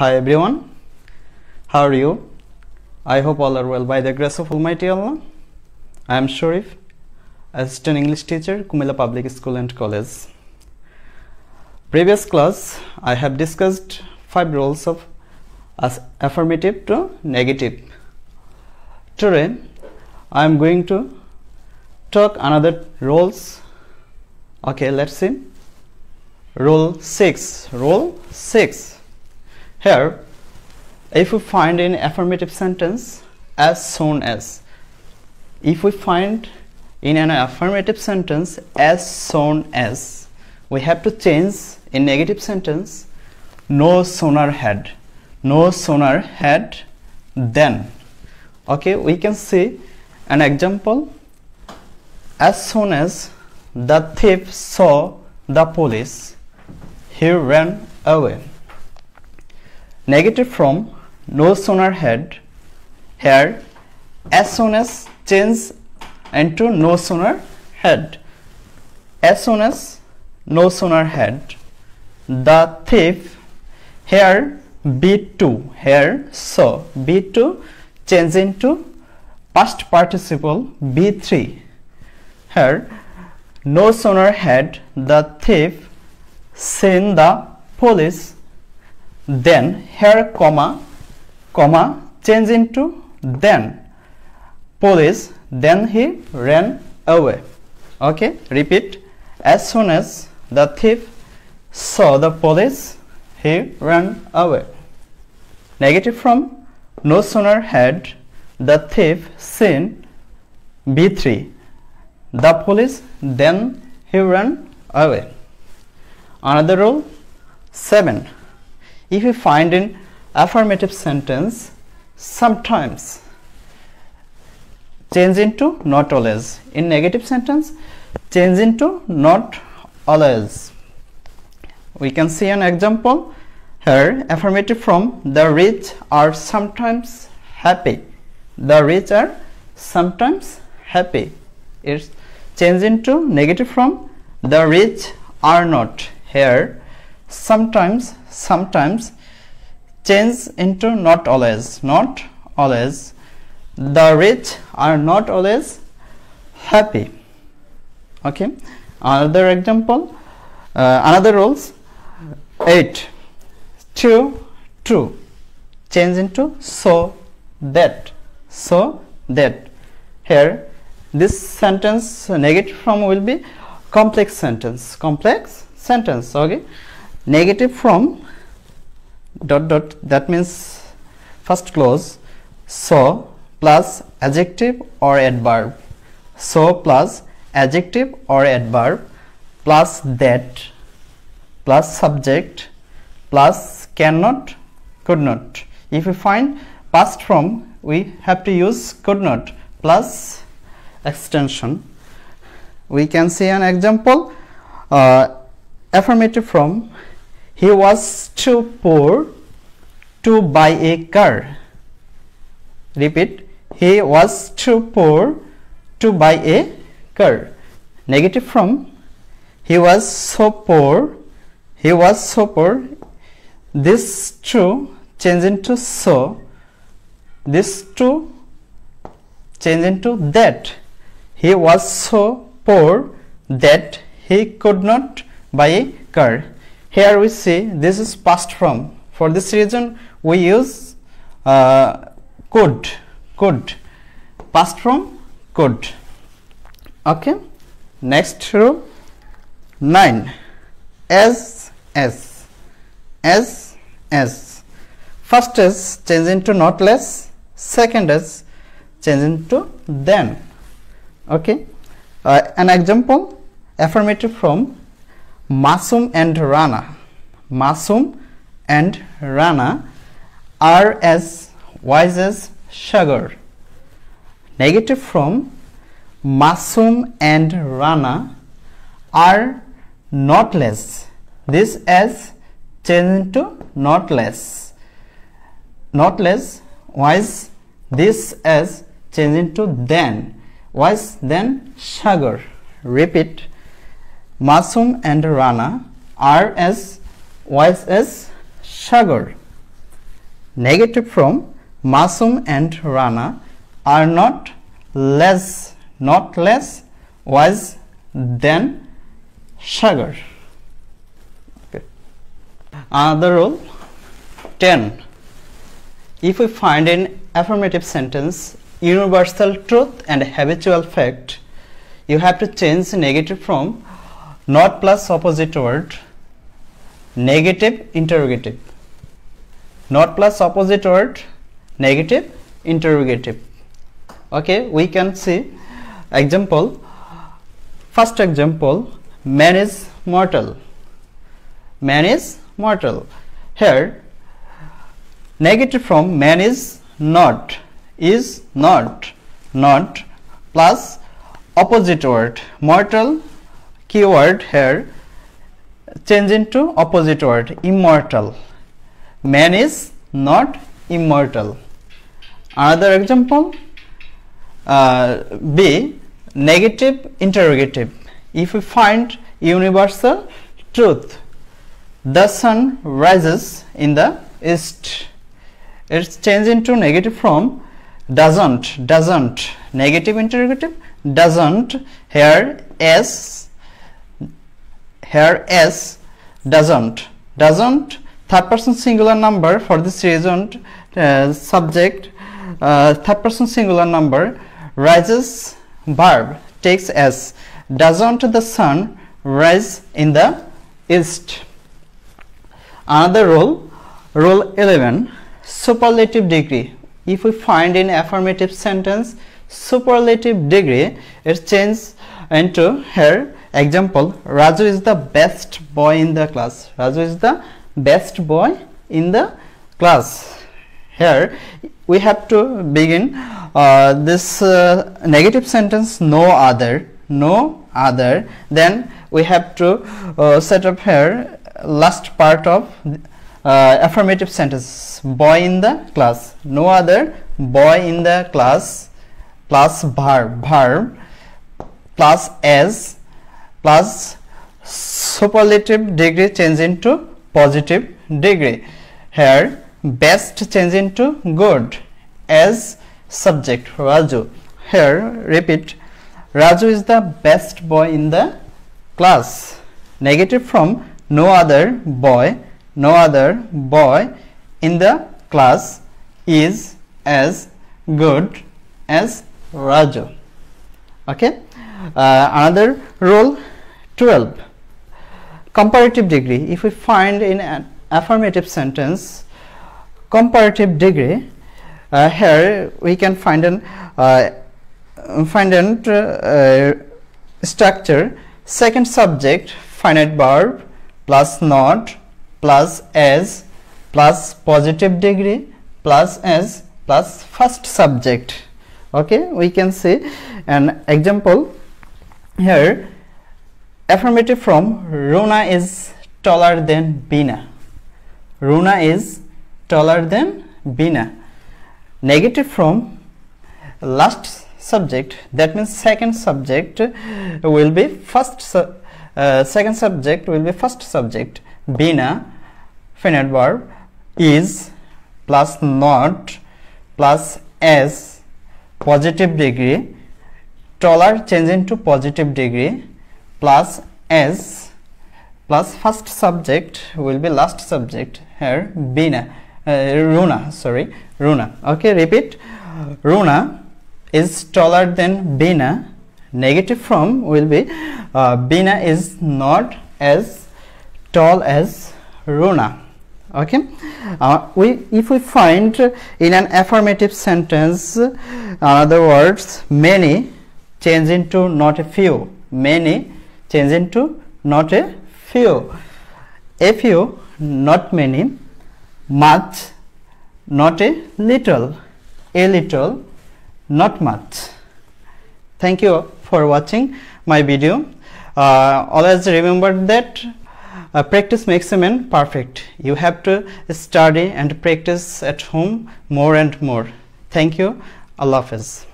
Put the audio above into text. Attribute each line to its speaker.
Speaker 1: Hi everyone, how are you? I hope all are well by the grace of Almighty Allah. I am Sharif, Assistant English Teacher, Kumila Public School and College. Previous class, I have discussed 5 roles of affirmative to negative. Today, I am going to talk another roles. Okay, let's see. Rule 6. Rule 6. Here, if we find in affirmative sentence as soon as, if we find in an affirmative sentence as soon as, we have to change in negative sentence no sooner had, no sooner had than. Okay, we can see an example. As soon as the thief saw the police, he ran away. Negative from no sooner had. Here, as soon as change into no sooner had. As soon as no sooner had. The thief, here B2, here so B2 change into past participle B3. Here, no sooner had the thief seen the police, then here comma change into then police, then he ran away. Okay, repeat. As soon as the thief saw the police, he ran away. Negative from no sooner had the thief seen B3 the police, then he ran away. Another rule 7. If you find in affirmative sentence sometimes, change into not always. In negative sentence, change into not always. We can see an example here. Affirmative from the rich are sometimes happy. The rich are sometimes happy. It's change into negative from the rich are not. Here sometimes change into not always. Not always. The rich are not always happy. Okay, another example, another rules 8. True, true, change into so that. So that. Here this sentence negative from will be complex sentence. Complex sentence. Okay, negative from dot dot, that means first clause so plus adjective or adverb. So plus adjective or adverb plus that plus subject plus cannot, could not. If we find past form, we have to use could not plus extension. We can see an example. Affirmative from he was too poor to buy a car. Repeat, he was too poor to buy a car. Negative from he was so poor, he was so poor. This true change into so, this true change into that. He was so poor that he could not buy a car. Here we see this is past form. For this reason we use could, past form could. Okay, next rule 9. As. First is change into not less, second is change into then. Okay, an example, affirmative from Masum and Rana. Masum and Rana are as wise as sugar. Negative from Masum and Rana are not less. This as change into not less. Not less, wise. This as change into then. Wise than sugar. Repeat. Masum and Rana are as wise as sugar. negative from Masum and Rana are not less wise than Sagar. Okay. Another rule 10. If we find an affirmative sentence universal truth and habitual fact, you have to change negative from not plus opposite word negative interrogative. Not plus opposite word negative interrogative. Okay, we can see example. First example, man is mortal. Man is mortal. Here negative from man is not plus opposite word mortal, keyword here change into opposite word immortal. Man is not immortal. Another example, B, negative interrogative. If we find universal truth, the sun rises in the east. It's changed into negative from doesn't negative interrogative doesn't, here s doesn't third person singular number. For this reason subject third person singular number, rises verb takes as, doesn't the sun rise in the east. Another rule 11, superlative degree. If we find in affirmative sentence superlative degree, it changes into here example, Raju is the best boy in the class. Raju is the best boy in the class. Here we have to begin this negative sentence no other, then we have to set up here last part of affirmative sentence, boy in the class, no other boy in the class plus verb plus as plus superlative degree change into positive degree. Here best change into good, as subject Raju. Here repeat, Raju is the best boy in the class. Negative from no other boy in the class is as good as Raju. Okay. Another rule 12, comparative degree. If we find in an affirmative sentence comparative degree, here we can find an structure, second subject finite verb plus not plus as plus positive degree plus as plus first subject. Okay, we can see an example here, affirmative from Runa is taller than Bina. Runa is taller than Bina. Negative from last subject, that means second subject will be first second subject will be first subject. Bina finite verb is plus not plus as positive degree, taller change into positive degree plus as plus first subject will be last subject. Here Bina Runa. Okay, repeat, Runa is taller than Bina. Negative from will be Bina is not as tall as Runa. Okay. If we find in an affirmative sentence, in other words, many change into not a few. Many change into not a few. A few, not many. Much, not a little. A little, not much. Thank you for watching my video. Always remember that practice makes a man perfect. You have to study and practice at home more and more. Thank you. Allah Hafiz.